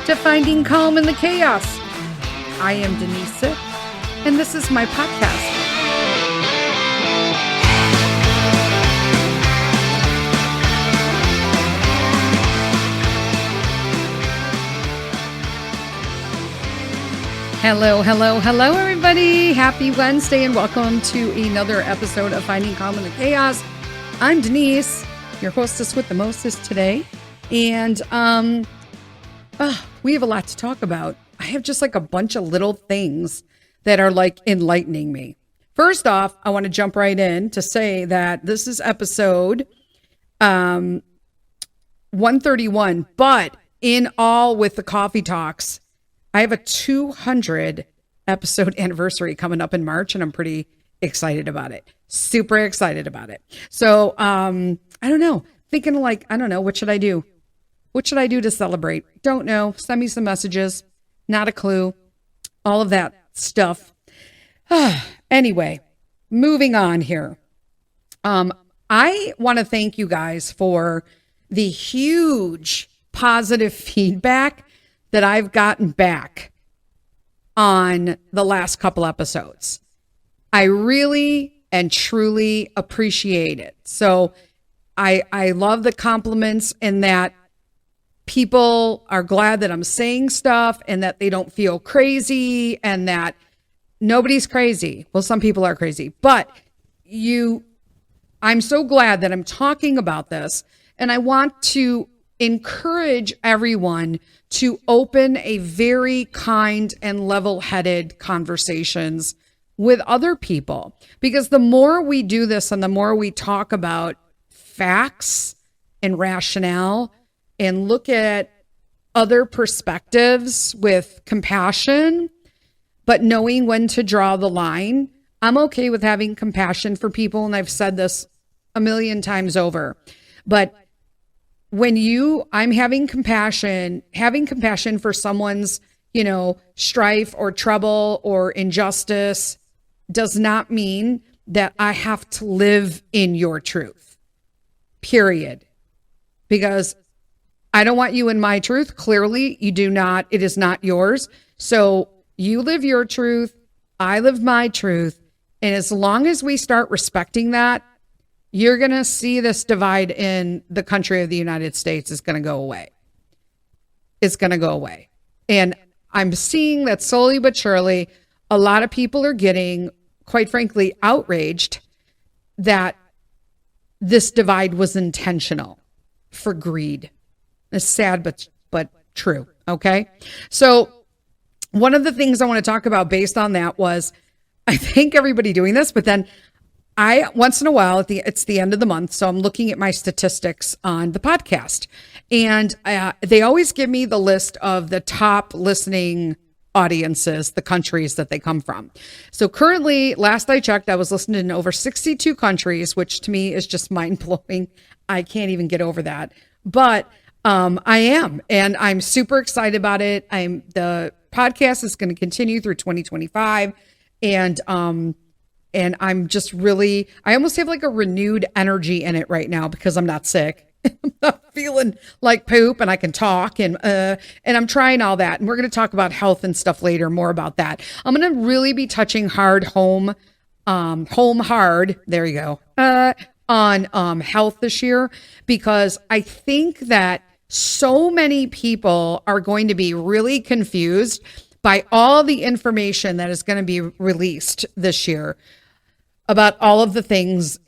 to Finding Calm in the Chaos. I am Denise Sith, and this is my podcast. Hello, everybody. Happy Wednesday, and welcome to another episode of Finding Calm in the Chaos. I'm Denise, your hostess with the mostest today, and we have a lot to talk about. I have just like a bunch of little things that are like enlightening me. First off, I want to jump right in to say that this is episode 131, but in all with the coffee talks, I have a 200 episode anniversary coming up in March, and I'm pretty excited about it. Super excited about it. So, I don't know. Thinking like, I don't know. What should I do? What should I do to celebrate? Don't know. Send me some messages. Not a clue. All of that stuff. Anyway, moving on here. I want to thank you guys for the huge positive feedback that I've gotten back on the last couple episodes. I really and truly appreciate it. So I love the compliments and that people are glad that I'm saying stuff and that they don't feel crazy and that nobody's crazy. Well, some people are crazy, but I'm so glad that I'm talking about this, and I want to encourage everyone to open a very kind and level-headed conversations with other people. Because the more we do this and the more we talk about facts and rationale and look at other perspectives with compassion, but knowing when to draw the line, I'm okay with having compassion for people. And I've said this a million times over, but I'm having compassion for someone's, strife or trouble or injustice does not mean that I have to live in your truth, period. Because I don't want you in my truth. Clearly, you do not. It is not yours. So you live your truth. I live my truth. And as long as we start respecting that, you're going to see this divide in the country of the United States is going to go away. It's going to go away. And I'm seeing that slowly but surely, a lot of people are getting, quite frankly, outraged that this divide was intentional for greed. It's sad, but true. Okay. So one of the things I want to talk about based on that was, I thank everybody doing this, but then once in a while, it's the end of the month, so I'm looking at my statistics on the podcast, and they always give me the list of the top listening audiences, the countries that they come from. So currently, last I checked, I was listening in over 62 countries, which to me is just mind-blowing. I can't even get over that, but I am, and I'm super excited about it. The podcast is going to continue through 2025, and I'm just really, I almost have like a renewed energy in it right now because I'm not sick. I'm not feeling like poop, and I can talk, and I'm trying all that. And we're going to talk about health and stuff later, more about that. I'm going to really be touching home hard. There you go. On health this year, because I think that so many people are going to be really confused by all the information that is going to be released this year about all of the things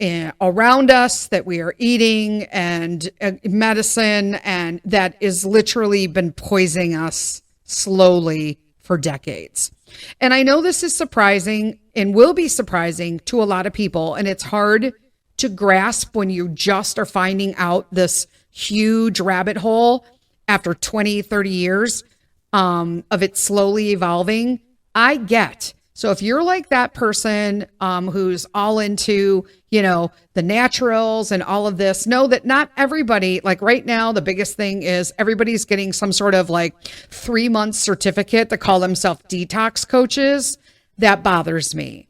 around us that we are eating and medicine, and that is literally been poisoning us slowly for decades. And I know this is surprising and will be surprising to a lot of people, and it's hard to grasp when you just are finding out this huge rabbit hole after 20, 30 years of it slowly evolving. I get. So if you're like that person who's all into, the naturals and all of this, know that not everybody, like right now, the biggest thing is everybody's getting some sort of like 3-month certificate to call themselves detox coaches. That bothers me.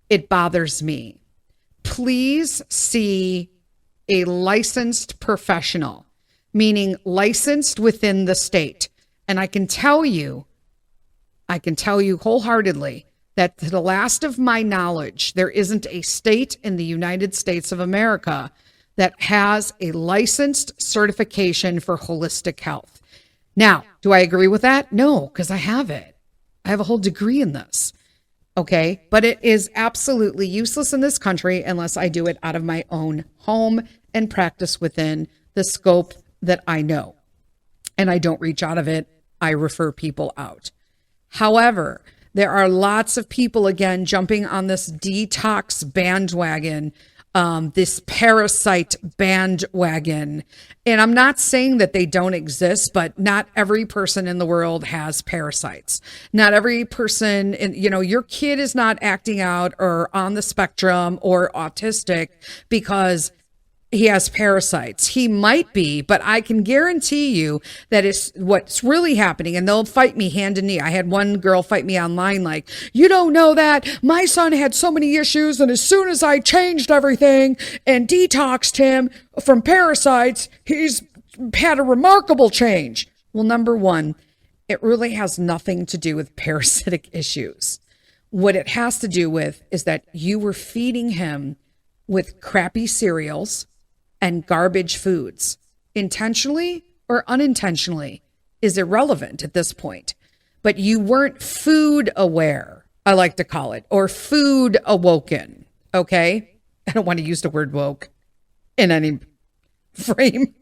It bothers me. Please see a licensed professional, meaning licensed within the state. And I can tell you wholeheartedly that to the last of my knowledge, there isn't a state in the United States of America that has a licensed certification for holistic health. Now, do I agree with that? No, because I have it. I have a whole degree in this. Okay. But it is absolutely useless in this country unless I do it out of my own home and practice within the scope that I know. And I don't reach out of it. I refer people out. However, there are lots of people, again, jumping on this detox bandwagon, this parasite bandwagon. And I'm not saying that they don't exist, but not every person in the world has parasites. Not every person, your kid is not acting out or on the spectrum or autistic because he has parasites. He might be, but I can guarantee you that is what's really happening. And they'll fight me hand and knee. I had one girl fight me online like, you don't know that my son had so many issues. And as soon as I changed everything and detoxed him from parasites, he's had a remarkable change. Well, number one, it really has nothing to do with parasitic issues. What it has to do with is that you were feeding him with crappy cereals and garbage foods, intentionally or unintentionally, is irrelevant at this point. But you weren't food aware, I like to call it, or food awoken, okay? I don't want to use the word woke in any frame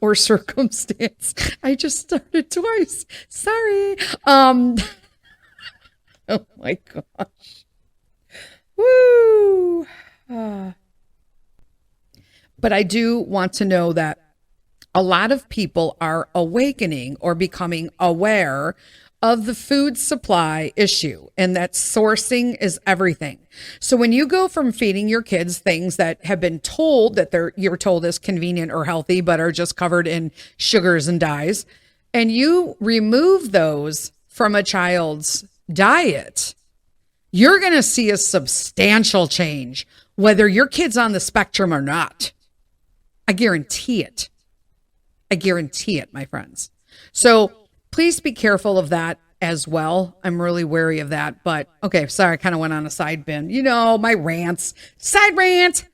or circumstance. I just started twice. Sorry. Oh my gosh. Woo. But I do want to know that a lot of people are awakening or becoming aware of the food supply issue and that sourcing is everything. So when you go from feeding your kids things that have been told that you're told is convenient or healthy, but are just covered in sugars and dyes, and you remove those from a child's diet, you're going to see a substantial change, whether your kid's on the spectrum or not. I guarantee it. I guarantee it, my friends. So please be careful of that as well. I'm really wary of that. But okay, sorry, I kind of went on a side bin. My rants, side rant,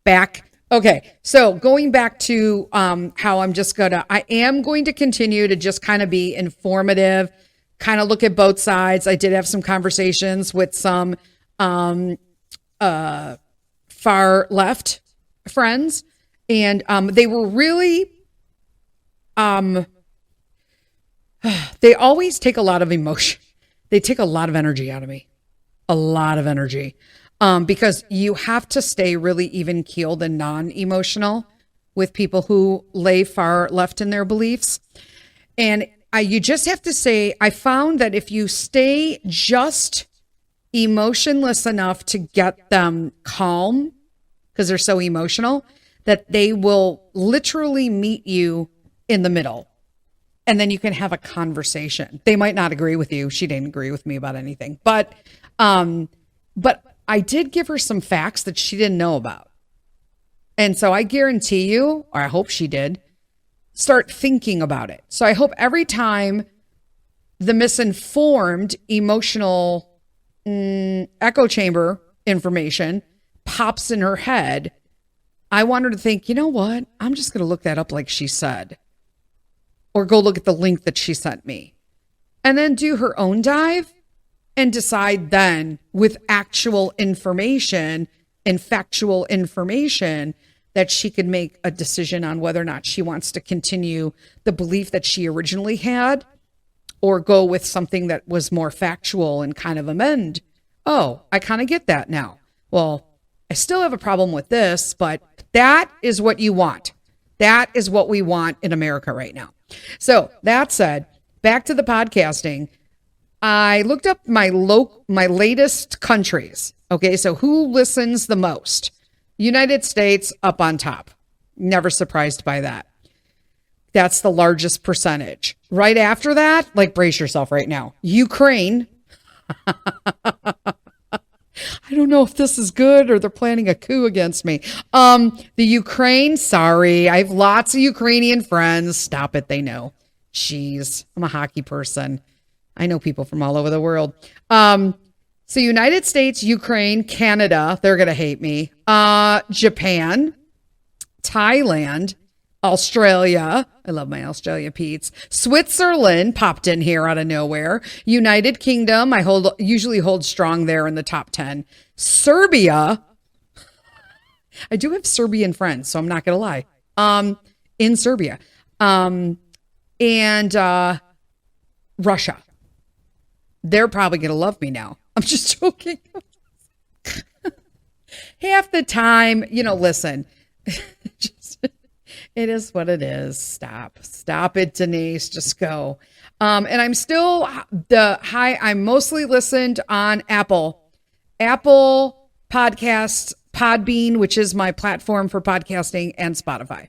back. Okay, so going back to how I am going to continue to just kind of be informative, kind of look at both sides. I did have some conversations with some far left friends. And they were really, they always take a lot of emotion. They take a lot of energy out of me, a lot of energy, because you have to stay really even keeled and non-emotional with people who lay far left in their beliefs. And you just have to say, I found that if you stay just emotionless enough to get them calm, because they're so emotional, that they will literally meet you in the middle. And then you can have a conversation. They might not agree with you. She didn't agree with me about anything. But I did give her some facts that she didn't know about. And so I guarantee you, or I hope she did, start thinking about it. So I hope every time the misinformed emotional echo chamber information pops in her head, I want her to think, you know what? I'm just going to look that up like she said. Or go look at the link that she sent me. And then do her own dive and decide then with actual information and factual information that she could make a decision on whether or not she wants to continue the belief that she originally had or go with something that was more factual and kind of amend. Oh, I kind of get that now. Well, I still have a problem with this, but that is what you want. That is what we want in America right now. So that said, back to the podcasting. I looked up my latest countries. Okay, so who listens the most? United States up on top. Never surprised by that. That's the largest percentage. Right after that, like brace yourself right now. Ukraine. I don't know if this is good or they're planning a coup against me. The Ukraine, sorry. I have lots of Ukrainian friends. Stop it, they know. Jeez, I'm a hockey person. I know people from all over the world. So United States, Ukraine, Canada, they're going to hate me. Japan, Thailand, Australia. I love my Australia Pete's. Switzerland popped in here out of nowhere. United Kingdom, I usually hold strong there in the top 10. Serbia. I do have Serbian friends, so I'm not going to lie. In Serbia. And Russia. They're probably going to love me now. I'm just joking. Half the time, listen, it is what it is. Stop it, Denise. Just go. And I'm still I'm mostly listened on Apple Podcasts, Podbean, which is my platform for podcasting, and Spotify.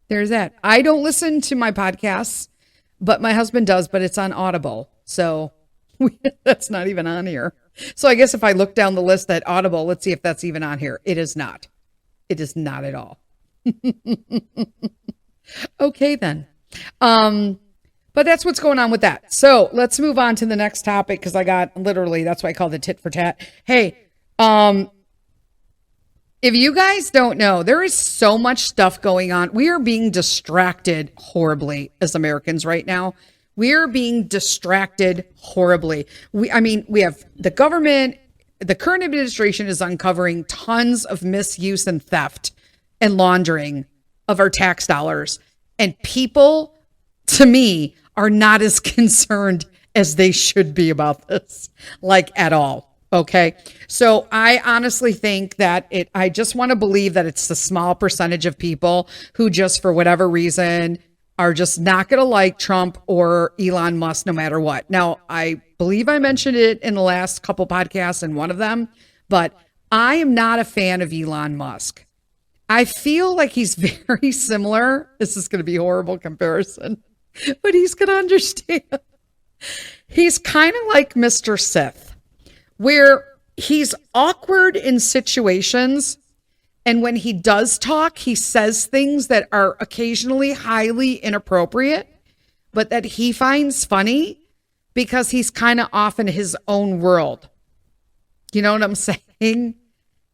There's that. I don't listen to my podcasts, but my husband does, but it's on Audible. So that's not even on here. So I guess if I look down the list at Audible, let's see if that's even on here. It is not. It is not at all. Okay, then. But that's what's going on with that. So let's move on to the next topic, because I got literally, that's why I call it tit for tat. Hey, if you guys don't know, there is so much stuff going on. We are being distracted horribly as Americans right now. We are being distracted horribly. We have the government, the current administration is uncovering tons of misuse and theft and laundering of our tax dollars. And people, to me, are not as concerned as they should be about this, like at all. Okay. So I honestly think that I just want to believe that it's the small percentage of people who just for whatever reason are just not going to like Trump or Elon Musk no matter what. Now, I believe I mentioned it in the last couple podcasts in one of them, but I am not a fan of Elon Musk. I feel like he's very similar. This is going to be a horrible comparison, but he's going to understand. He's kind of like Mr. Sith, where he's awkward in situations. And when he does talk, he says things that are occasionally highly inappropriate, but that he finds funny because he's kind of off in his own world. You know what I'm saying?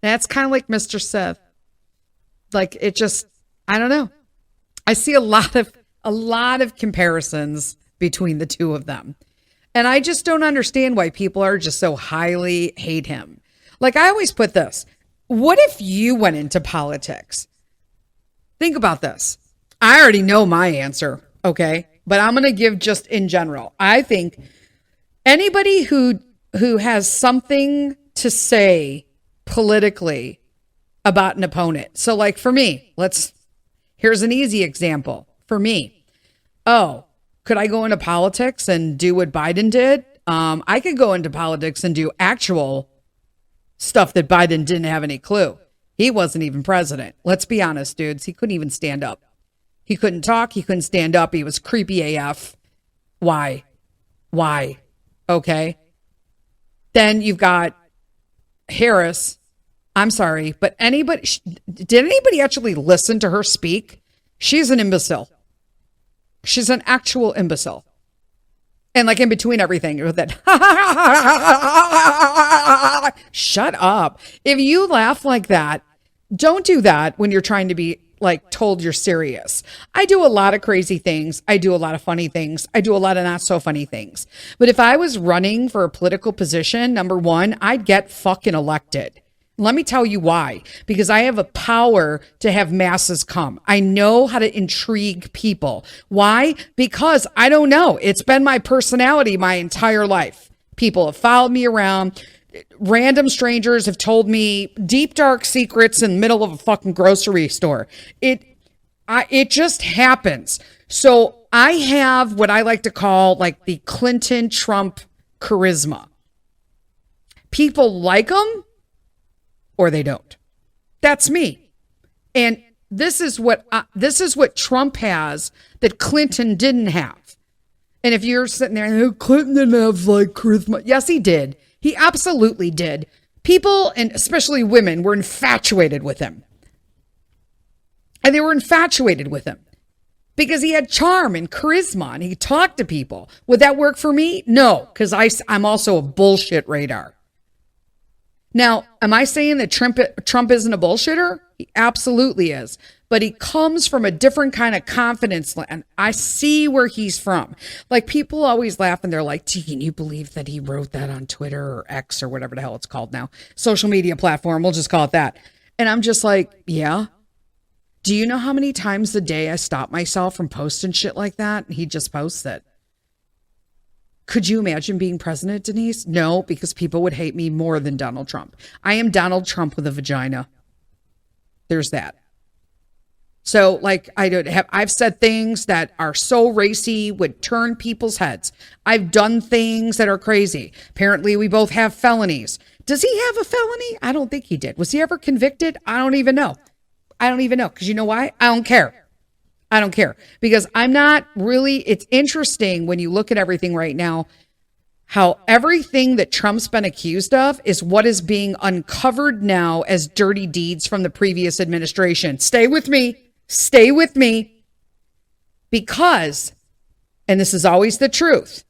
That's kind of like Mr. Sith. Like it just, I don't know. I see a lot of comparisons between the two of them. And I just don't understand why people are just so highly hate him. Like I always put this. What if you went into politics? Think about this. I already know my answer, okay? But I'm going to give just in general. I think anybody who has something to say politically about an opponent. So like for me, here's an easy example. For me, could I go into politics and do what Biden did? I could go into politics and do actual stuff that Biden didn't have any clue. He wasn't even president. Let's be honest, dudes. He couldn't even stand up. He couldn't talk. He couldn't stand up. He was creepy AF. Why? Okay. Then you've got Harris. I'm sorry, but did anybody actually listen to her speak? She's an imbecile. She's an actual imbecile. And like in between everything, with that, shut up. If you laugh like that, don't do that when you're trying to be like told you're serious. I do a lot of crazy things. I do a lot of funny things. I do a lot of not so funny things. But if I was running for a political position, number one, I'd get fucking elected. Let me tell you why. Because I have a power to have masses come. I know how to intrigue people. Why? Because I don't know. It's been my personality my entire life. People have followed me around. Random strangers have told me deep, dark secrets in the middle of a fucking grocery store. It just happens. So I have what I like to call like the Clinton-Trump charisma. People like them, or they don't. That's me. And this is what Trump has that Clinton didn't have. And if you're sitting there, Clinton didn't have like charisma. Yes, he did. He absolutely did. People, and especially women, were infatuated with him. And they were infatuated with him. because he had charm and charisma and he talked to people. Would that work for me? No, because I'm also a bullshit radar. Now, am I saying that Trump isn't a bullshitter? He absolutely is. But he comes from a different kind of confidence. And I see where he's from. Like, people always laugh and they're like, can you believe that he wrote that on Twitter or X or whatever the hell it's called now? Social media platform. We'll just call it that. And I'm just like, yeah. Do you know how many times a day I stop myself from posting shit like that? And he just posts it. Could you imagine being president, Denise? No, because people would hate me more than Donald Trump. I am Donald Trump with a vagina. There's that. So, like, I've said things that are so racy, would turn people's heads. I've done things that are crazy. Apparently, we both have felonies. Does he have a felony? I don't think he did. Was he ever convicted? I don't even know. Because you know why? I don't care. Because I'm not really, it's interesting when you look at everything right now, how everything that Trump's been accused of is what is being uncovered now as dirty deeds from the previous administration. Stay with me. Because, and this is always the truth,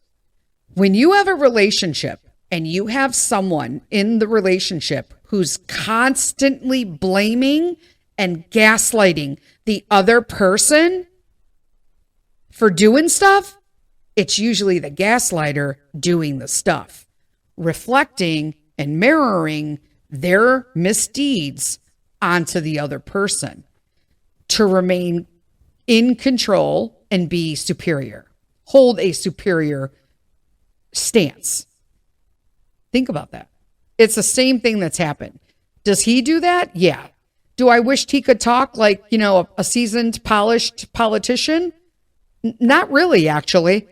when you have a relationship and you have someone in the relationship who's constantly blaming and gaslighting the other person for doing stuff, it's usually the gaslighter doing the stuff, reflecting and mirroring their misdeeds onto the other person to remain in control and be superior, hold a superior stance. Think about that. It's the same thing that's happened. Does he do that? Yeah. Do I wish he could talk like, a seasoned, polished politician? Not really, actually.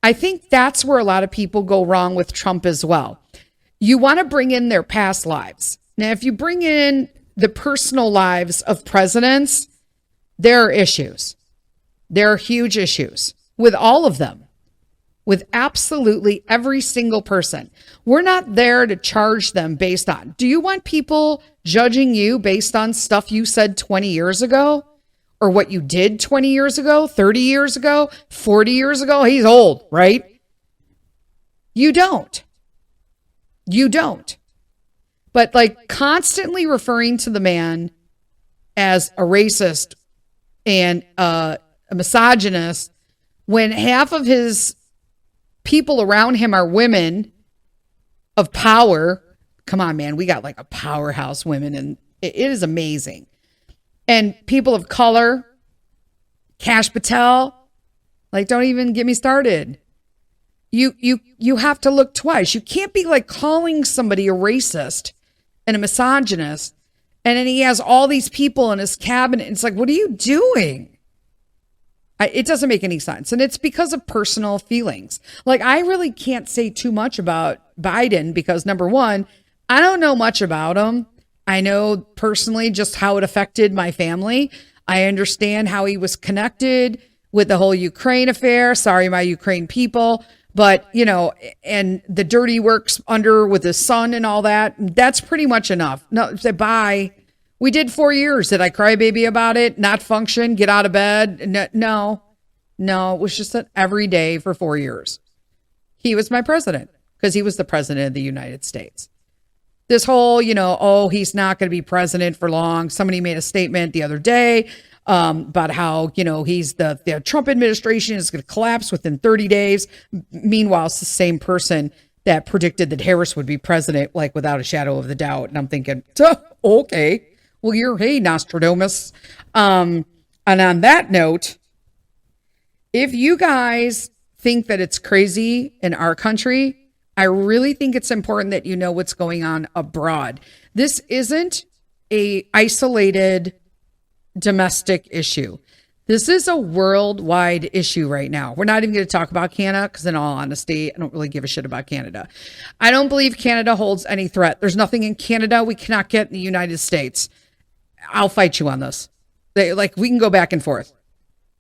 I think that's where a lot of people go wrong with Trump as well. You want to bring in their past lives. Now, if you bring in the personal lives of presidents, there are issues. There are huge issues with all of them, with absolutely every single person. We're not there to charge them based on, do you want people judging you based on stuff you said 20 years ago? Or what you did 20 years ago, 30 years ago, 40 years ago? He's old, right? You don't. But like constantly referring to the man as a racist and a misogynist when half of his people around him are women of power. Come on, man. We got like a powerhouse women, and it is amazing. And people of color, Kash Patel, like, don't even get me started. You have to look twice. You can't be like calling somebody a racist and a misogynist, and then he has all these people in his cabinet. It's like, what are you doing? It doesn't make any sense. And it's because of personal feelings. Like, I really can't say too much about Biden because, number one, I don't know much about him. I know personally just how it affected my family. I understand how he was connected with the whole Ukraine affair. Sorry, my Ukraine people. But, and the dirty works under with his son and all that. That's pretty much enough. No, say bye. We did 4 years. Did I cry baby about it? Not function? Get out of bed? No, it was just an every day for 4 years. He was my president because he was the president of the United States. This whole, he's not going to be president for long. Somebody made a statement the other day about how, he's the Trump administration is going to collapse within 30 days. Meanwhile, it's the same person that predicted that Harris would be president, like without a shadow of the doubt. And I'm thinking, okay, well, hey, Nostradamus. And on that note, if you guys think that it's crazy in our country, I really think it's important that you know what's going on abroad. This isn't a isolated domestic issue. This is a worldwide issue right now. We're not even going to talk about Canada because in all honesty, I don't really give a shit about Canada. I don't believe Canada holds any threat. There's nothing in Canada we cannot get in the United States. I'll fight you on this. We can go back and forth.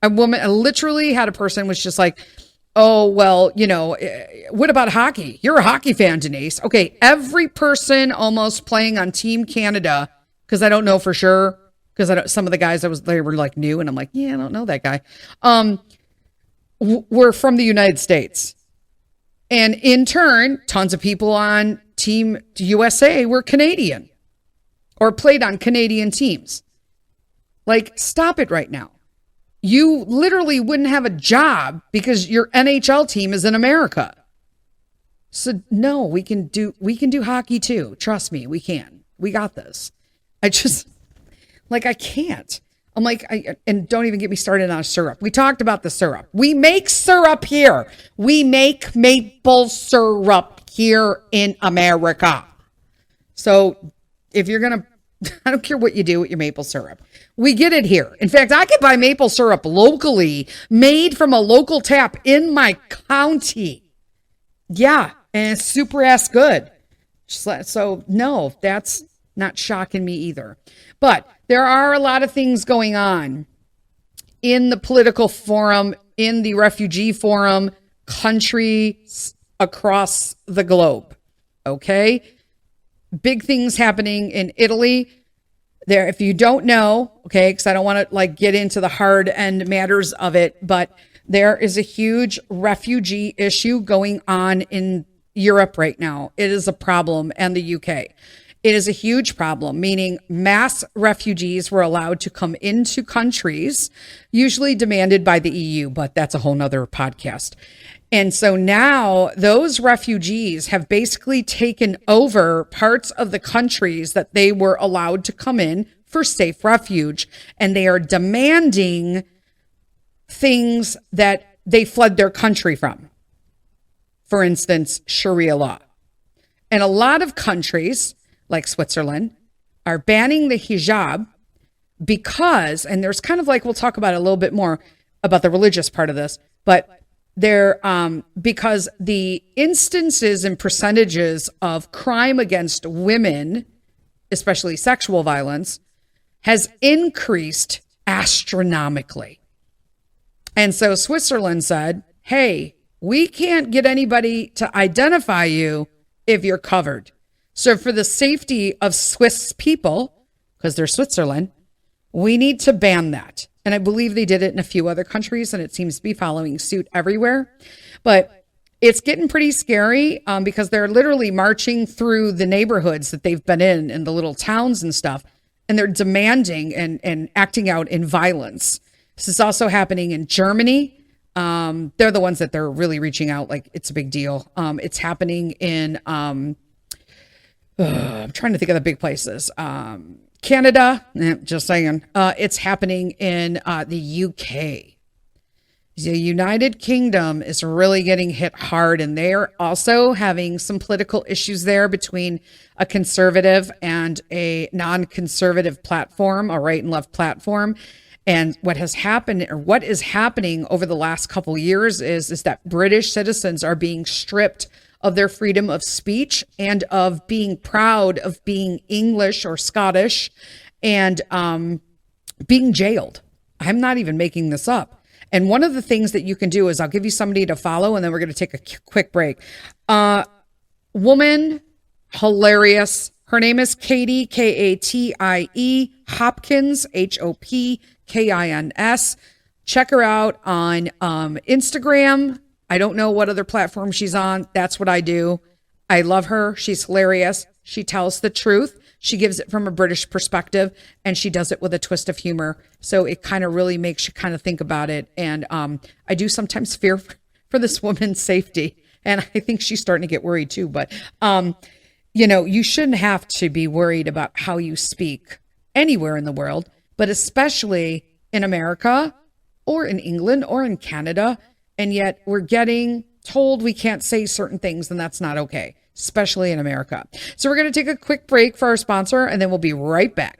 I literally had a person was just like, oh, well, what about hockey? You're a hockey fan, Denise. Okay, every person almost playing on Team Canada, because I don't know for sure, because some of the guys they were like new, and I'm like, yeah, I don't know that guy. Were from the United States. And in turn, tons of people on Team USA were Canadian or played on Canadian teams. Like, stop it right now. You literally wouldn't have a job because your NHL team is in America. So no, we can do hockey too. Trust me, we can. We got this. I can't. I'm like, and don't even get me started on syrup. We talked about the syrup. We make syrup here. We make maple syrup here in America. So if you're going to, I don't care what you do with your maple syrup. We get it here. In fact, I can buy maple syrup locally, made from a local tap in my county. Yeah, and it's super ass good. So no, that's not shocking me either. But there are a lot of things going on in the political forum, in the refugee forum, countries across the globe. Okay? Big things happening in Italy. There, if you don't know, okay, because I don't want to get into the hard end matters of it, but there is a huge refugee issue going on in Europe right now. It is a problem, and the UK. It is a huge problem, meaning mass refugees were allowed to come into countries, usually demanded by the EU, but that's a whole nother podcast. And so now those refugees have basically taken over parts of the countries that they were allowed to come in for safe refuge. And they are demanding things that they fled their country from. For instance, Sharia law. And a lot of countries, like Switzerland, are banning the hijab because, and there's kind of we'll talk about it a little bit more about the religious part of this, but they're, because the instances and percentages of crime against women, especially sexual violence, has increased astronomically. And so Switzerland said, hey, we can't get anybody to identify you if you're covered. So for the safety of Swiss people, because they're Switzerland, we need to ban that. And I believe they did it in a few other countries, and it seems to be following suit everywhere. But it's getting pretty scary because they're literally marching through the neighborhoods that they've been in the little towns and stuff, and they're demanding and acting out in violence. This is also happening in Germany. They're the ones that they're really reaching out like it's a big deal. It's happening in, I'm trying to think of the big places. Canada, just saying. It's happening in the UK. The United Kingdom is really getting hit hard, and they're also having some political issues there between a conservative and a non-conservative platform, a right and left platform. And what has happened, or what is happening over the last couple years is that British citizens are being stripped of their freedom of speech and of being proud of being English or Scottish, and being jailed. I'm not even making this up. And one of the things that you can do is I'll give you somebody to follow, and then we're going to take a quick break. Woman, hilarious. Her name is Katie, Katie Hopkins, Hopkins. Check her out on Instagram. I don't know what other platform she's on. That's what I do. I love her. She's hilarious. She tells the truth. She gives it from a British perspective, and she does it with a twist of humor. So it kind of really makes you kind of think about it. And I do sometimes fear for this woman's safety. And I think she's starting to get worried too. But, you shouldn't have to be worried about how you speak anywhere in the world, but especially in America or in England or in Canada. And yet we're getting told we can't say certain things, and that's not okay, especially in America. So we're going to take a quick break for our sponsor, and then we'll be right back.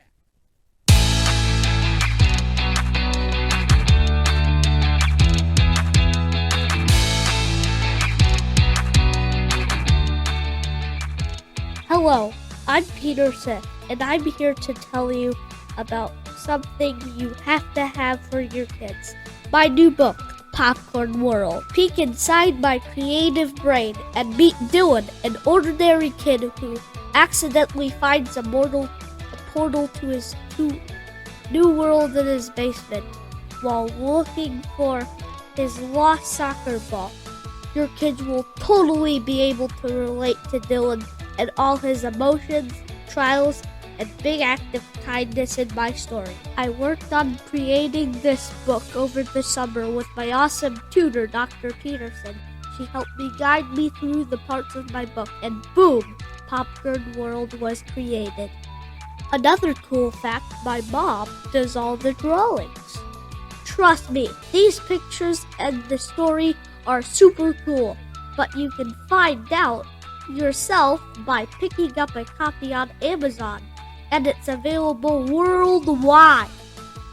Hello, I'm Peter Sith, and I'm here to tell you about something you have to have for your kids. My new book, Popcorn World. Peek inside my creative brain and meet Dylan, an ordinary kid who accidentally finds a portal to his new world in his basement while looking for his lost soccer ball. Your kids will totally be able to relate to Dylan and all his emotions, trials, and big act of kindness in my story. I worked on creating this book over the summer with my awesome tutor, Dr. Peterson. She helped me guide me through the parts of my book, and boom, Popcorn World was created. Another cool fact, my mom does all the drawings. Trust me, these pictures and the story are super cool, but you can find out yourself by picking up a copy on Amazon, and it's available worldwide.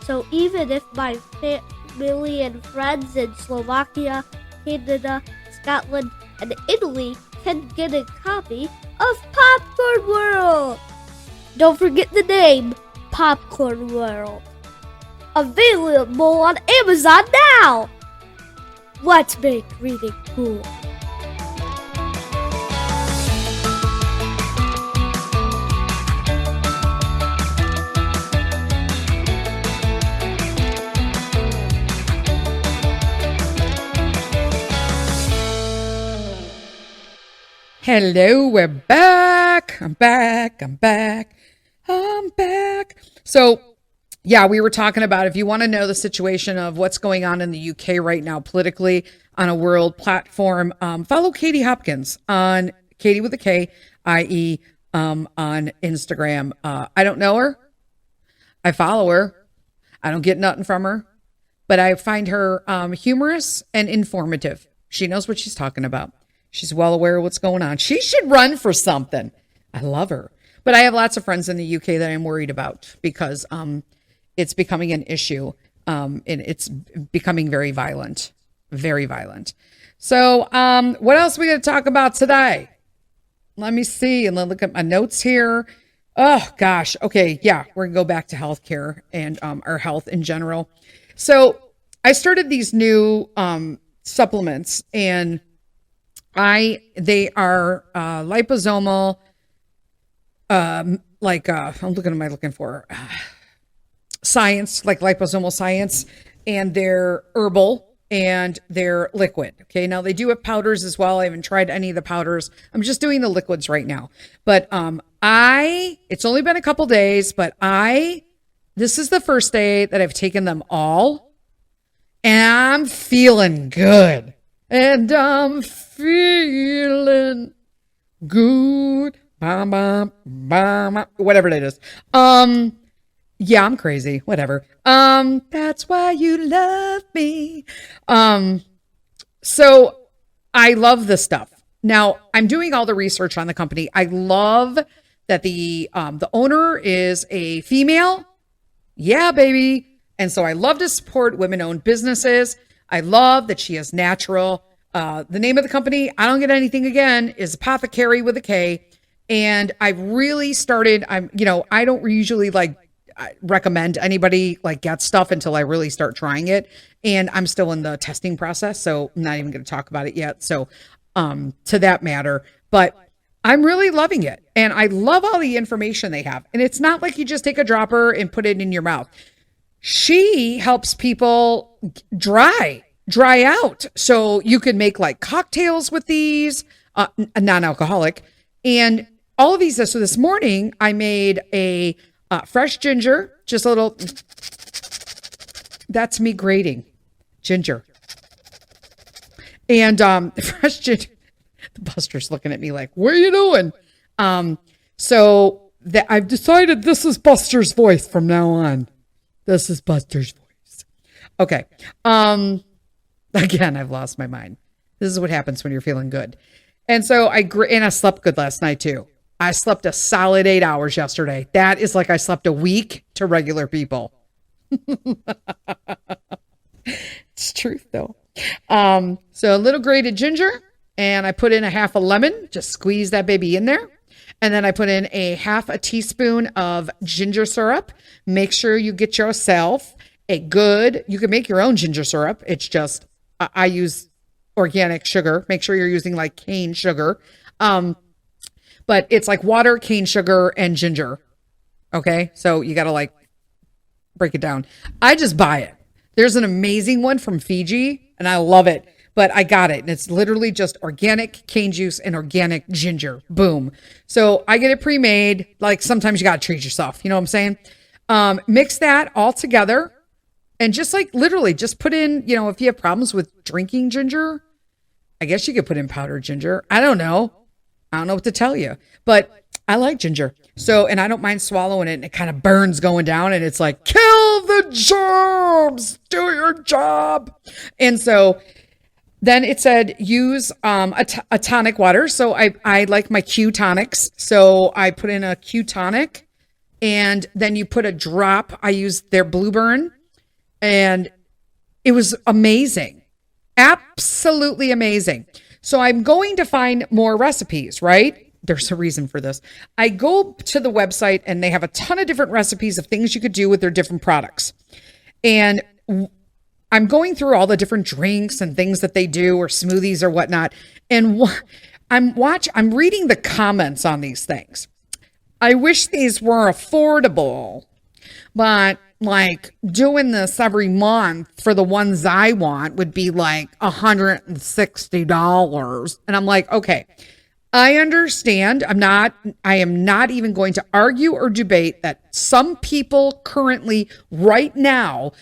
So even if my family and friends in Slovakia, Canada, Scotland, and Italy can get a copy of Popcorn World. Don't forget the name, Popcorn World. Available on Amazon now! Let's make reading cool. Hello, we're back. I'm back. So, yeah, we were talking about, if you want to know the situation of what's going on in the UK right now politically on a world platform, follow Katie Hopkins on Katie with a K, i.e. on Instagram. I don't know her. I follow her. I don't get nothing from her, but I find her humorous and informative. She knows what she's talking about. She's well aware of what's going on. She should run for something. I love her. But I have lots of friends in the UK that I'm worried about because it's becoming an issue. And it's becoming very violent. Very violent. So what else are we going to talk about today? Let me see. And then look at my notes here. Oh, gosh. Okay. Yeah. We're going to go back to healthcare and our health in general. So I started these new supplements, and they are liposomal, I'm looking for science, like liposomal science, and they're herbal and they're liquid. Okay. Now they do have powders as well. I haven't tried any of the powders. I'm just doing the liquids right now. But it's only been a couple days, but this is the first day that I've taken them all, and I'm feeling good. And I'm feeling good. Whatever it is. Yeah, I'm crazy. Whatever. That's why you love me. So I love this stuff. Now, I'm doing all the research on the company. I love that the owner is a female. Yeah, baby. And so I love to support women-owned businesses. I love that she is natural. The name of the company, I don't get anything again, is Apothecary with a K. And I've really started, I don't usually recommend anybody get stuff until I really start trying it. And I'm still in the testing process, so I'm not even going to talk about it yet. So to that matter, but I'm really loving it. And I love all the information they have. And it's not like you just take a dropper and put it in your mouth. She helps people dry out. So you could make cocktails with these, non-alcoholic, and all of these. So this morning I made a fresh ginger, just a little, that's me grating ginger. And fresh ginger, the Buster's looking at me like, what are you doing? So that I've decided this is Buster's voice from now on. This is Buster's voice. Okay. Again, I've lost my mind. This is what happens when you're feeling good. And so I slept good last night too. I slept a solid 8 hours yesterday. That is like I slept a week to regular people. It's truth though. So a little grated ginger, and I put in a half a lemon, just squeeze that baby in there. And then I put in a half a teaspoon of ginger syrup. Make sure you get yourself you can make your own ginger syrup. It's just, I use organic sugar. Make sure you're using cane sugar. But it's water, cane sugar, and ginger. Okay. So you got to break it down. I just buy it. There's an amazing one from Fiji and I love it, but I got it. And it's literally just organic cane juice and organic ginger. Boom. So I get it pre-made. Like sometimes you got to treat yourself. You know what I'm saying? Mix that all together and just like literally just put in, if you have problems with drinking ginger, I guess you could put in powdered ginger. I don't know what to tell you, but I like ginger. So, and I don't mind swallowing it and it kind of burns going down and it's like, kill the germs, do your job. And so then it said use a tonic water. So I like my Q tonics. So I put in a Q tonic and then you put a drop. I used their Blue Burn and it was amazing. Absolutely amazing. So I'm going to find more recipes, right? There's a reason for this. I go to the website and they have a ton of different recipes of things you could do with their different products. And I'm going through all the different drinks and things that they do or smoothies or whatnot. And I'm reading the comments on these things. I wish these were affordable, but like doing this every month for the ones I want would be like $160. And I'm like, okay, I understand. I am not even going to argue or debate that some people currently right now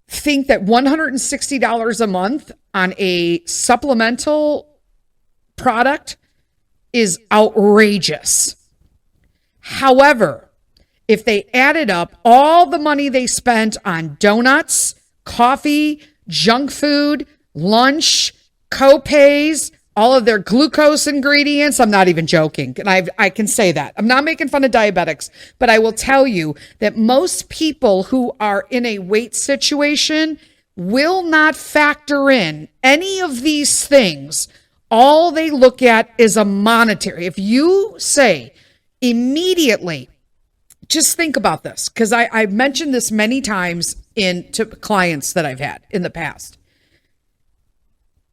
think that $160 a month on a supplemental product is outrageous. However, if they added up all the money they spent on donuts, coffee, junk food, lunch, co-pays, all of their glucose ingredients, I'm not even joking. And I can say that. I'm not making fun of diabetics, but I will tell you that most people who are in a weight situation will not factor in any of these things. All they look at is a monetary. If you say immediately, just think about this, because I've mentioned this many times to clients that I've had in the past.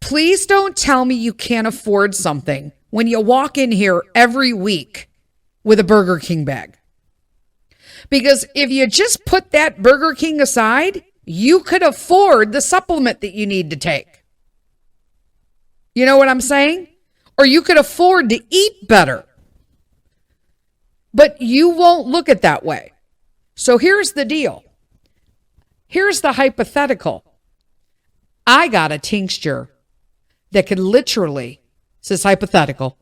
Please don't tell me you can't afford something when you walk in here every week with a Burger King bag. Because if you just put that Burger King aside, you could afford the supplement that you need to take. You know what I'm saying? Or you could afford to eat better. But you won't look at that way. So here's the deal. Here's the hypothetical. I got a tincture that could literally, this is hypothetical,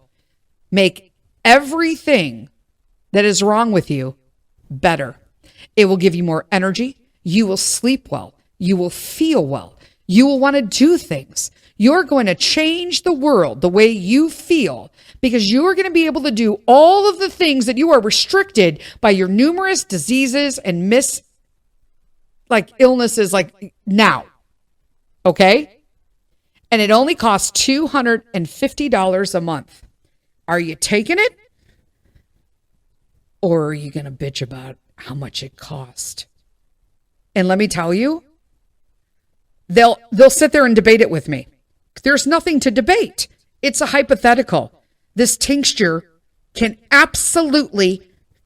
make everything that is wrong with you better. It will give you more energy. You will sleep well. You will feel well. You will want to do things. You're going to change the world the way you feel because you're going to be able to do all of the things that you are restricted by your numerous diseases and illnesses like now. Okay? And it only costs $250 a month. Are you taking it? Or are you going to bitch about how much it cost? And let me tell you, they'll sit there and debate it with me. There's nothing to debate. It's a hypothetical. This tincture can absolutely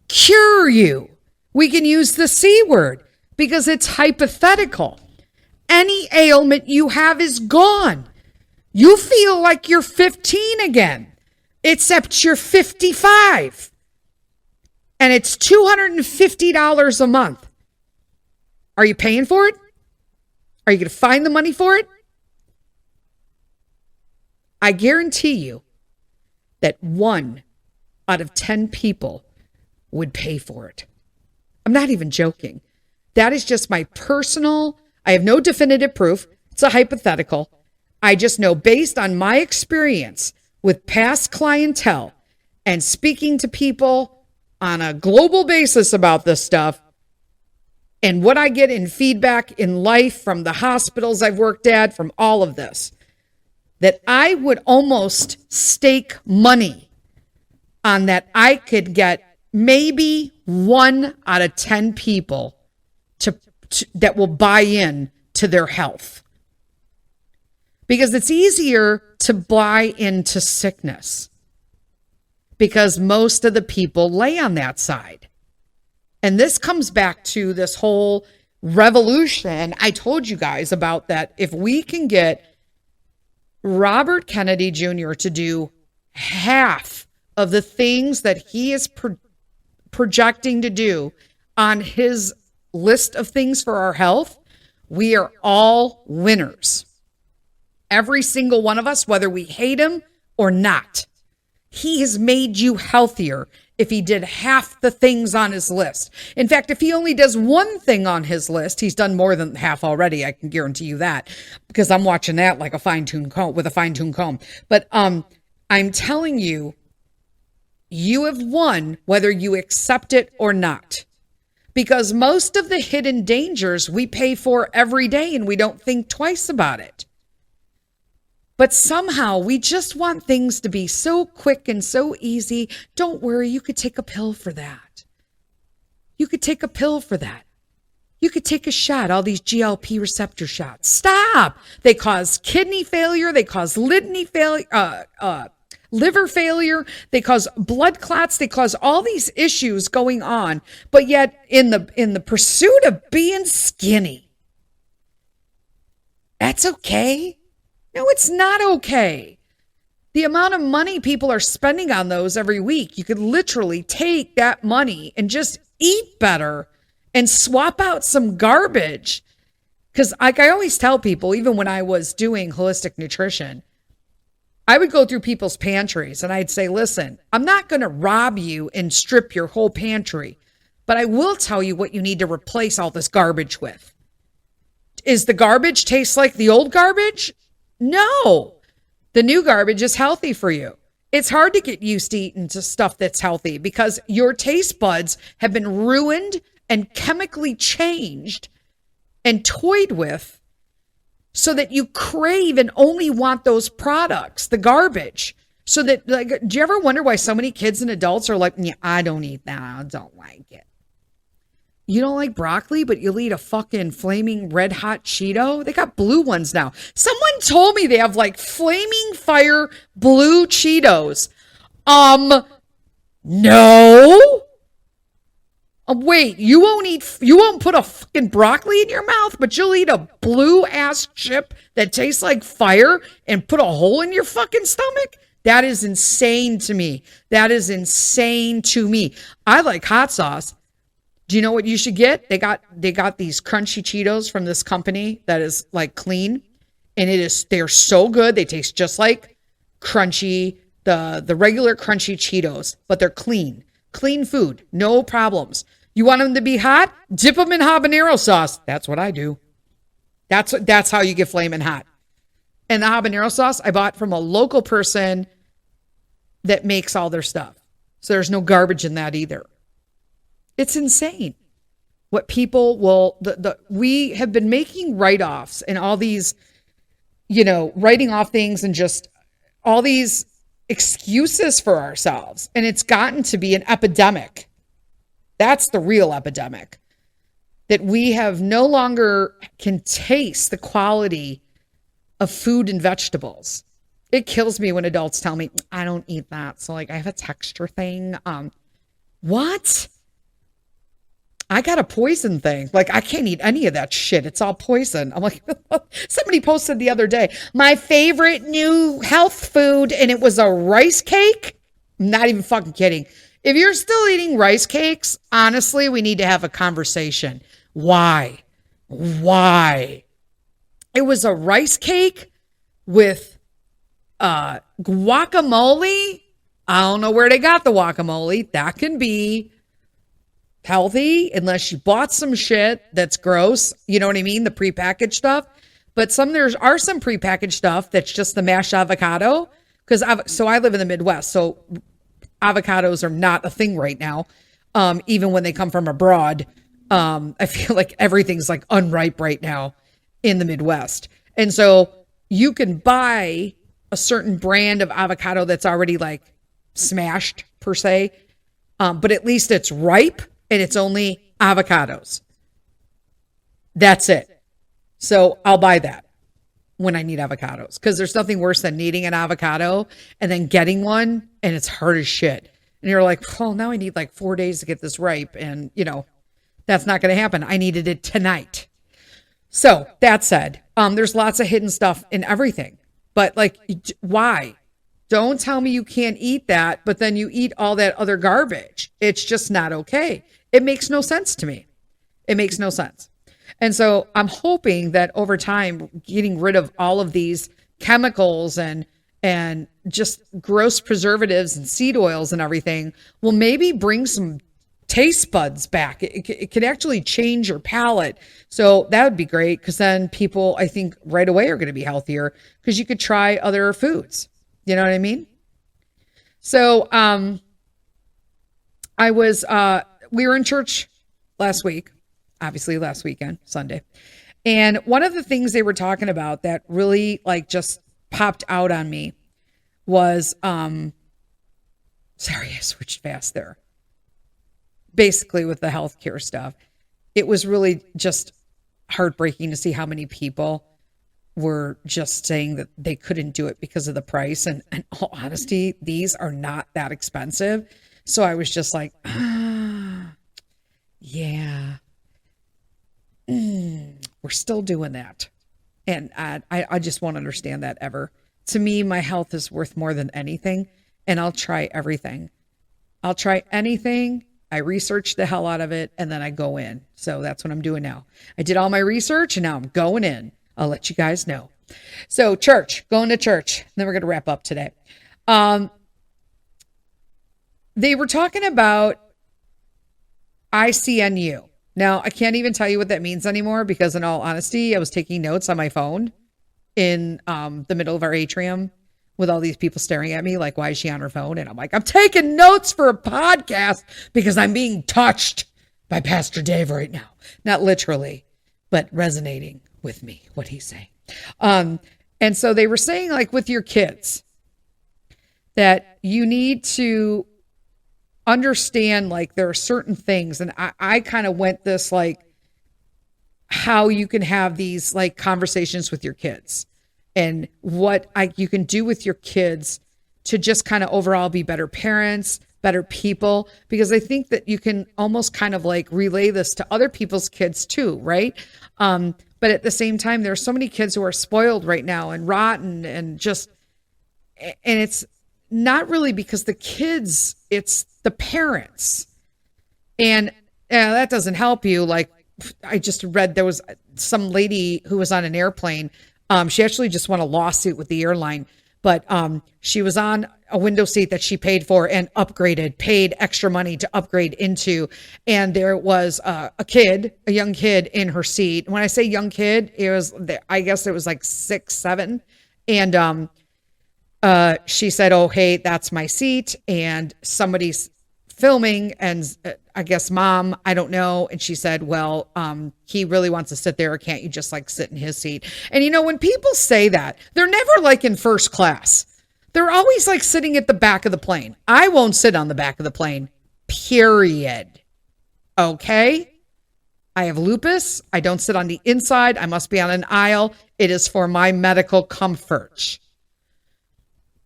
cure you. We can use the C word because it's hypothetical. Any ailment you have is gone. You feel like you're 15 again, except you're 55. And it's $250 a month. Are you paying for it? Are you going to find the money for it? I guarantee you that 1 out of 10 people would pay for it. I'm not even joking. That is just my personal, I have no definitive proof. It's a hypothetical. I just know based on my experience with past clientele and speaking to people on a global basis about this stuff and what I get in feedback in life from the hospitals I've worked at, from all of this, that I would almost stake money on that I could get maybe 1 out of 10 people that will buy in to their health. Because it's easier to buy into sickness because most of the people lay on that side. And this comes back to this whole revolution I told you guys about, that if we can get Robert Kennedy Jr. to do half of the things that he is projecting to do on his list of things for our health, we are all winners. Every single one of us, whether we hate him or not. He has made you healthier if he did half the things on his list. In fact, if he only does one thing on his list, he's done more than half already. I can guarantee you that, because I'm watching that like a fine-tuned comb, with a fine-tuned comb. But I'm telling you, you have won whether you accept it or not. Because most of the hidden dangers we pay for every day and we don't think twice about it. But somehow we just want things to be so quick and so easy. Don't worry, you could take a pill for that. You could take a pill for that. You could take a shot, all these GLP receptor shots. Stop! They cause kidney failure. They cause liver failure. They cause blood clots. They cause all these issues going on. But yet, in the pursuit of being skinny, that's okay. No, it's not okay. The amount of money people are spending on those every week, you could literally take that money and just eat better and swap out some garbage. Because like I always tell people, even when I was doing holistic nutrition, I would go through people's pantries and I'd say, listen, I'm not going to rob you and strip your whole pantry, but I will tell you what you need to replace all this garbage with. Is the garbage taste like the old garbage? No, the new garbage is healthy for you. It's hard to get used to eating stuff that's healthy because your taste buds have been ruined and chemically changed and toyed with so that you crave and only want those products, the garbage. So that, like, do you ever wonder why so many kids and adults are like, yeah, I don't eat that. I don't like it. You don't like broccoli, but you'll eat a fucking flaming red hot Cheeto? They got blue ones now. Someone told me they have like flaming fire blue Cheetos. No. Wait, you won't put a fucking broccoli in your mouth, but you'll eat a blue ass chip that tastes like fire and put a hole in your fucking stomach? That is insane to me. That is insane to me. I like hot sauce. Do you know what you should get? They got these crunchy Cheetos from this company that is like clean, and they're so good. They taste just like crunchy, the regular crunchy Cheetos, but they're clean food, no problems. You want them to be hot? Dip them in habanero sauce. That's what I do. That's how you get flaming hot. And the habanero sauce I bought from a local person that makes all their stuff, so there's no garbage in that either. It's insane what people will, we have been making write-offs and all these, writing off things and just all these excuses for ourselves. And it's gotten to be an epidemic. That's the real epidemic. That we have no longer can taste the quality of food and vegetables. It kills me when adults tell me, I don't eat that. So like I have a texture thing. What? I got a poison thing. Like, I can't eat any of that shit. It's all poison. I'm like, somebody posted the other day, my favorite new health food, and it was a rice cake. I'm not even fucking kidding. If you're still eating rice cakes, honestly, we need to have a conversation. Why? It was a rice cake with guacamole. I don't know where they got the guacamole. That can be healthy unless you bought some shit that's gross. You know what I mean? The prepackaged stuff. But there are some prepackaged stuff that's just the mashed avocado. So I live in the Midwest, so avocados are not a thing right now. Even when they come from abroad, I feel like everything's like unripe right now in the Midwest. And so you can buy a certain brand of avocado that's already like smashed per se, but at least it's ripe. And it's only avocados. That's it. So I'll buy that when I need avocados. Because there's nothing worse than needing an avocado and then getting one and it's hard as shit. And you're like, oh, now I need like 4 days to get this ripe. And, That's not going to happen. I needed it tonight. So that said, there's lots of hidden stuff in everything, but like, why? Don't tell me you can't eat that, but then you eat all that other garbage. It's just not okay. It makes no sense to me. It makes no sense. And so I'm hoping that over time, getting rid of all of these chemicals and just gross preservatives and seed oils and everything will maybe bring some taste buds back. It could actually change your palate. So that would be great, because then people, I think, right away are going to be healthier, because you could try other foods. You know what I mean? So we were in church last week, obviously last weekend, Sunday. And one of the things they were talking about that really like just popped out on me was, sorry, I switched fast there. Basically with the healthcare stuff, it was really just heartbreaking to see how many people were just saying that they couldn't do it because of the price. And in all honesty, these are not that expensive. So I was just like, yeah, we're still doing that. And I just won't understand that ever. To me, my health is worth more than anything. And I'll try everything. I'll try anything. I research the hell out of it, and then I go in. So that's what I'm doing now. I did all my research, and now I'm going in. I'll let you guys know. So going to church. Then we're going to wrap up today. They were talking about ICNU. Now, I can't even tell you what that means anymore, because in all honesty, I was taking notes on my phone in the middle of our atrium with all these people staring at me like, why is she on her phone? And I'm like, I'm taking notes for a podcast because I'm being touched by Pastor Dave right now. Not literally, but resonating with me, what he's saying. And so they were saying, like, with your kids, that you need to understand, like, there are certain things. And I kind of went this, like, how you can have these, like, conversations with your kids and what you can do with your kids to just kind of overall be better parents, better people, because I think that you can almost kind of like relay this to other people's kids too, right? But at the same time, there are so many kids who are spoiled right now and rotten and it's not really because the kids, it's the parents. And that doesn't help you. Like, I just read there was some lady who was on an airplane. She actually just won a lawsuit with the airline, but she was on a window seat that she paid for and paid extra money to upgrade into. And there was a young kid in her seat. When I say young kid, I guess it was like 6, 7. And she said, oh, hey, that's my seat. And somebody's filming, and I guess mom, I don't know. And she said, well, he really wants to sit there. Or can't you just like sit in his seat? And you know, when people say that, they're never like in first class. They're always like sitting at the back of the plane. I won't sit on the back of the plane, period. Okay. I have lupus. I don't sit on the inside. I must be on an aisle. It is for my medical comfort.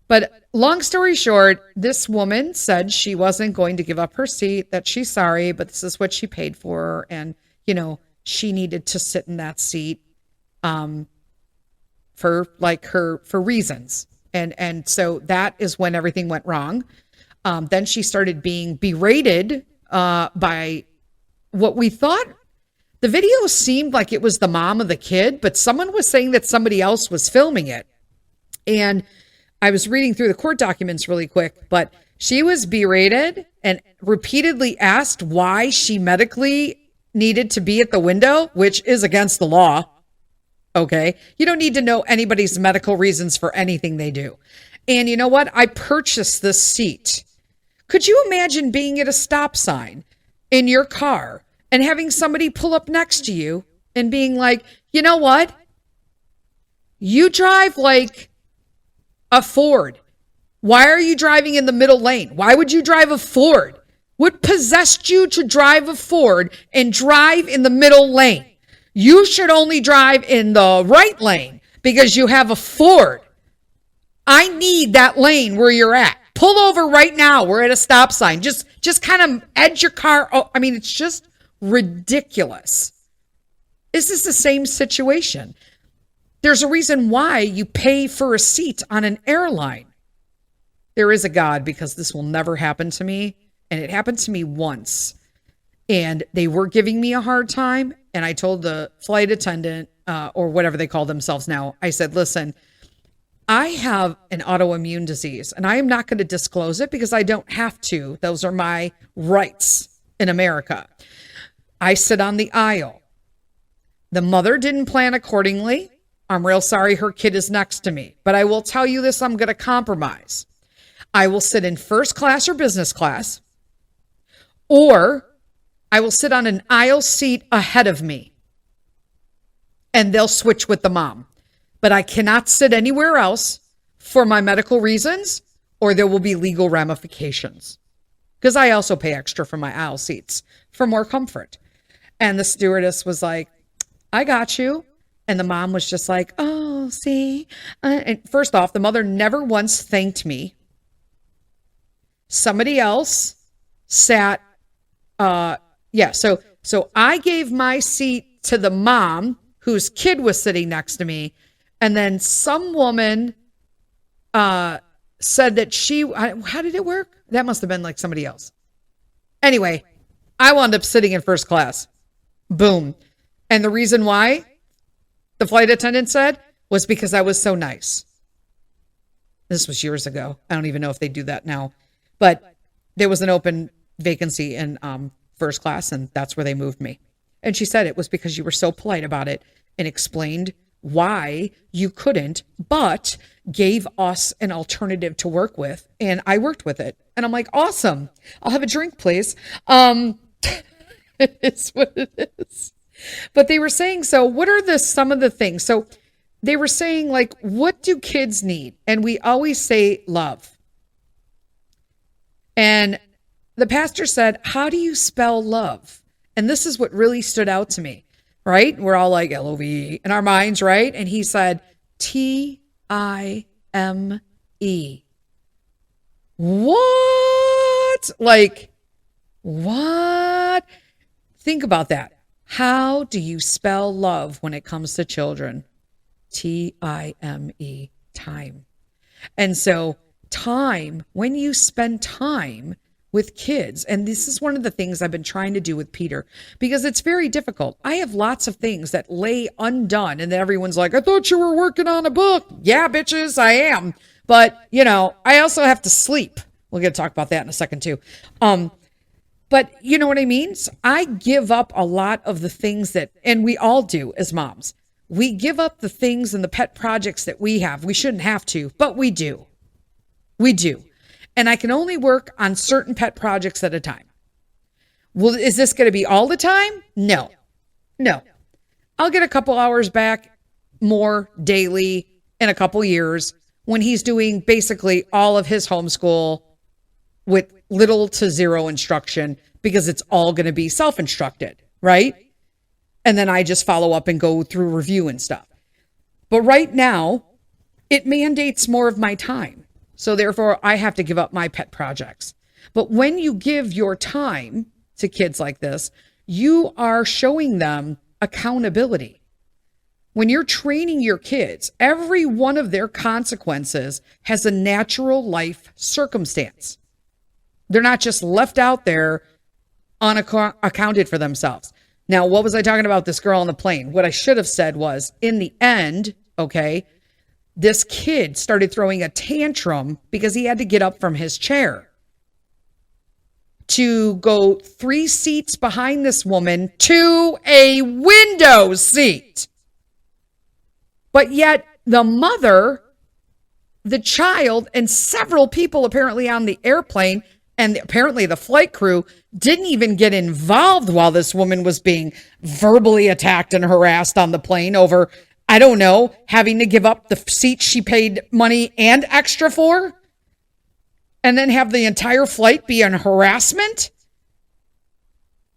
But long story short, this woman said she wasn't going to give up her seat, that she's sorry, but this is what she paid for. And, you know, she needed to sit in that seat for reasons. And so that is when everything went wrong. Then she started being berated by what we thought. The video seemed like it was the mom of the kid, but someone was saying that somebody else was filming it. And I was reading through the court documents really quick, but she was berated and repeatedly asked why she medically needed to be at the window, which is against the law. Okay. You don't need to know anybody's medical reasons for anything they do. And you know what? I purchased this seat. Could you imagine being at a stop sign in your car and having somebody pull up next to you and being like, you know what? You drive like a Ford. Why are you driving in the middle lane? Why would you drive a Ford? What possessed you to drive a Ford and drive in the middle lane? You should only drive in the right lane because you have a Ford. I need that lane where you're at. Pull over right now. We're at a stop sign. Just kind of edge your car. Oh, I mean, it's just ridiculous. This is the same situation. There's a reason why you pay for a seat on an airline. There is a God, because this will never happen to me. And it happened to me once. And they were giving me a hard time. And I told the flight attendant, or whatever they call themselves now, I said, listen, I have an autoimmune disease and I am not going to disclose it because I don't have to. Those are my rights in America. I sit on the aisle. The mother didn't plan accordingly. I'm real sorry her kid is next to me, but I will tell you this, I'm going to compromise. I will sit in first class or business class, or I will sit on an aisle seat ahead of me and they'll switch with the mom. But I cannot sit anywhere else for my medical reasons, or there will be legal ramifications. Because I also pay extra for my aisle seats for more comfort. And the stewardess was like, I got you. And the mom was just like, oh, see. And first off, the mother never once thanked me. Somebody else sat, so I gave my seat to the mom whose kid was sitting next to me. And then some woman said that how did it work? That must have been like somebody else. Anyway, I wound up sitting in first class. Boom. And the reason why, the flight attendant said, was because I was so nice. This was years ago. I don't even know if they do that now. But there was an open vacancy in first class, and that's where they moved me. And she said it was because you were so polite about it and explained why you couldn't, but gave us an alternative to work with. And I worked with it. And I'm like, awesome. I'll have a drink, please. It's what it is. But they were saying, so what are some of the things? So they were saying, like, what do kids need? And we always say love. And the pastor said, how do you spell love? And this is what really stood out to me. Right? We're all like L-O-V-E in our minds, right? And he said, T-I-M-E. What? Like, what? Think about that. How do you spell love when it comes to children? T-I-M-E, time. And so time, when you spend time with kids. And this is one of the things I've been trying to do with Peter, because it's very difficult. I have lots of things that lay undone, and then everyone's like, I thought you were working on a book. Yeah, bitches, I am. But, I also have to sleep. We're going to talk about that in a second too. But you know what I mean? So I give up a lot of the things and we all do as moms. We give up the things and the pet projects that we have. We shouldn't have to, but we do. We do. And I can only work on certain pet projects at a time. Well, is this going to be all the time? No. I'll get a couple hours back more daily in a couple years when he's doing basically all of his homeschool with little to zero instruction, because it's all going to be self-instructed, right? And then I just follow up and go through review and stuff. But right now, it mandates more of my time. So therefore, I have to give up my pet projects. But when you give your time to kids like this, you are showing them accountability. When you're training your kids, every one of their consequences has a natural life circumstance. They're not just left out there unaccounted for themselves. Now, what was I talking about this girl on the plane? What I should have said was, in the end, okay, this kid started throwing a tantrum because he had to get up from his chair to go 3 seats behind this woman to a window seat. But yet the mother, the child, and several people apparently on the airplane, and apparently the flight crew, didn't even get involved while this woman was being verbally attacked and harassed on the plane over, I don't know, having to give up the seat she paid money and extra for, and then have the entire flight be an harassment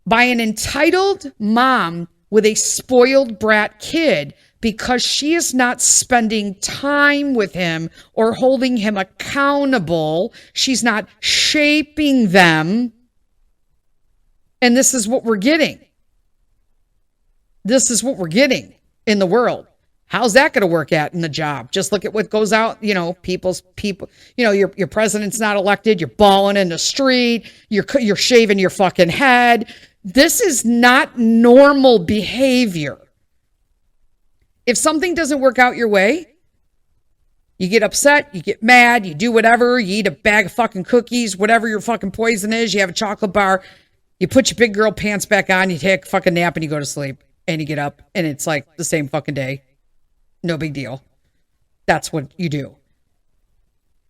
by an entitled mom with a spoiled brat kid because she is not spending time with him or holding him accountable. She's not shaping them. And this is what we're getting. this is what we're getting in the world. How's that going to work out in the job? Just look at what goes out, people, your president's not elected. You're bawling in the street. You're shaving your fucking head. This is not normal behavior. If something doesn't work out your way, you get upset, you get mad, you do whatever, you eat a bag of fucking cookies, whatever your fucking poison is, you have a chocolate bar, you put your big girl pants back on, you take a fucking nap and you go to sleep and you get up and it's like the same fucking day. No big deal. That's what you do.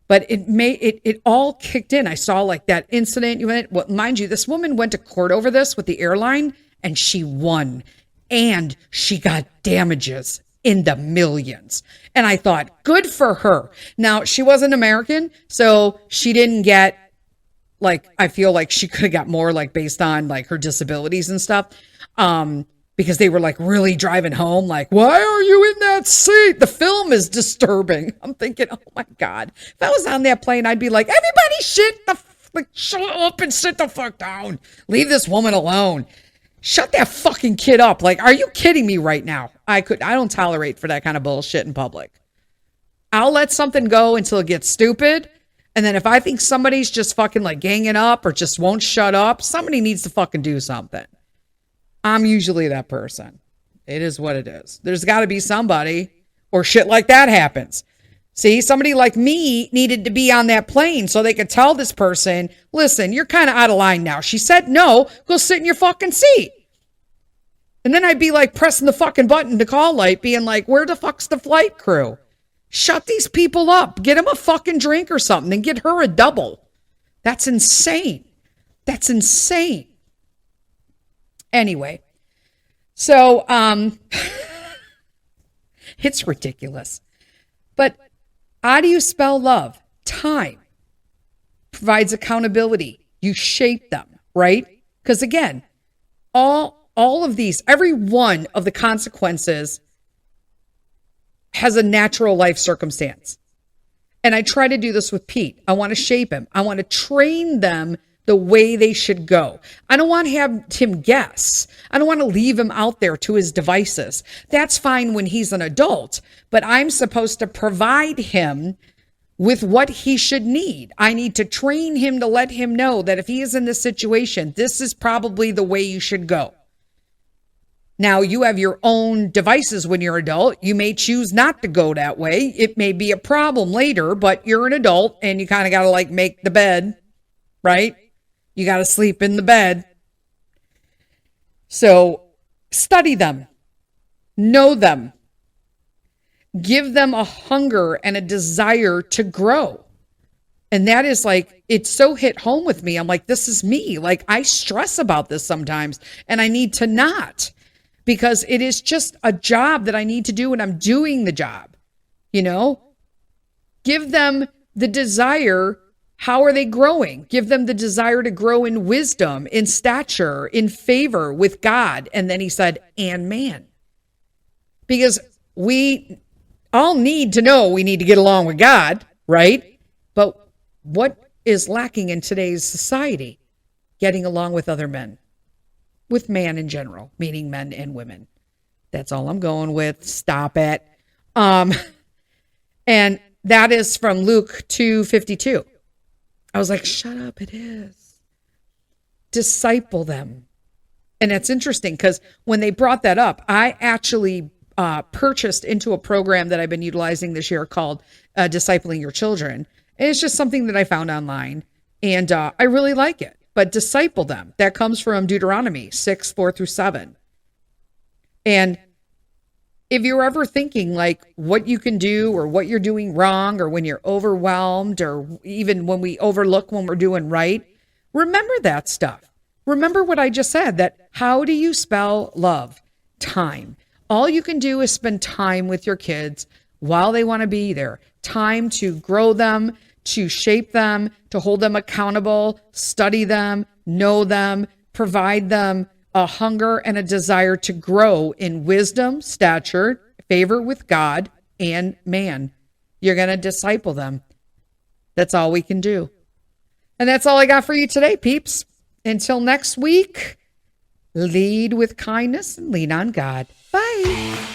But it all kicked in. I saw like that incident. Mind you, this woman went to court over this with the airline and she won. And she got damages in the millions. And I thought, good for her. Now, she wasn't American, so she didn't get, like, I feel like she could have got more, like, based on, like, her disabilities and stuff. Because they were, like, really driving home, like, why are you in that seat? The film is disturbing. I'm thinking, oh, my God. If I was on that plane, I'd be like, everybody shut up and sit the fuck down. Leave this woman alone. Shut that fucking kid up. Like, are you kidding me right now? I don't tolerate for that kind of bullshit in public. I'll let something go until it gets stupid. And then if I think somebody's just fucking like ganging up or just won't shut up, somebody needs to fucking do something. I'm usually that person. It is what it is. There's got to be somebody or shit like that happens. See, somebody like me needed to be on that plane so they could tell this person, listen, you're kind of out of line now. She said no, go sit in your fucking seat. And then I'd be like pressing the fucking button to call light, being like, where the fuck's the flight crew? Shut these people up. Get them a fucking drink or something and get her a double. That's insane. That's insane. Anyway, so it's ridiculous. But how do you spell love? Time provides accountability. You shape them, right? Because again, all of these, every one of the consequences has a natural life circumstance. And I try to do this with Pete. I want to shape him. I want to train them the way they should go. I don't want to have him guess. I don't want to leave him out there to his devices. That's fine when he's an adult, but I'm supposed to provide him with what he should need. I need to train him to let him know that if he is in this situation, this is probably the way you should go. Now, you have your own devices when you're an adult. You may choose not to go that way. It may be a problem later, but you're an adult and you kind of got to like make the bed, right? You got to sleep in the bed. So study them, know them, give them a hunger and a desire to grow. And that is like, it's so hit home with me. I'm like, this is me. Like I stress about this sometimes and I need to not, because it is just a job that I need to do and I'm doing the job, give them the desire. How are they growing? Give them the desire to grow in wisdom, in stature, in favor with God. And then he said, and man. Because we all need to know we need to get along with God, right? But what is lacking in today's society? Getting along with other men. With man in general, meaning men and women. That's all I'm going with. Stop it. And that is from Luke 2:52. I was like, shut up, it is. Disciple them. And it's interesting because when they brought that up, I actually purchased into a program that I've been utilizing this year called Discipling Your Children. And it's just something that I found online and I really like it. But disciple them. That comes from Deuteronomy 6:4-7. And if you're ever thinking like what you can do or what you're doing wrong or when you're overwhelmed or even when we overlook when we're doing right, remember that stuff. Remember what I just said, that how do you spell love? Time. All you can do is spend time with your kids while they want to be there. Time to grow them, to shape them, to hold them accountable, study them, know them, provide them a hunger and a desire to grow in wisdom, stature, favor with God and man. You're going to disciple them. That's all we can do. And that's all I got for you today, peeps. Until next week, lead with kindness and lean on God. Bye.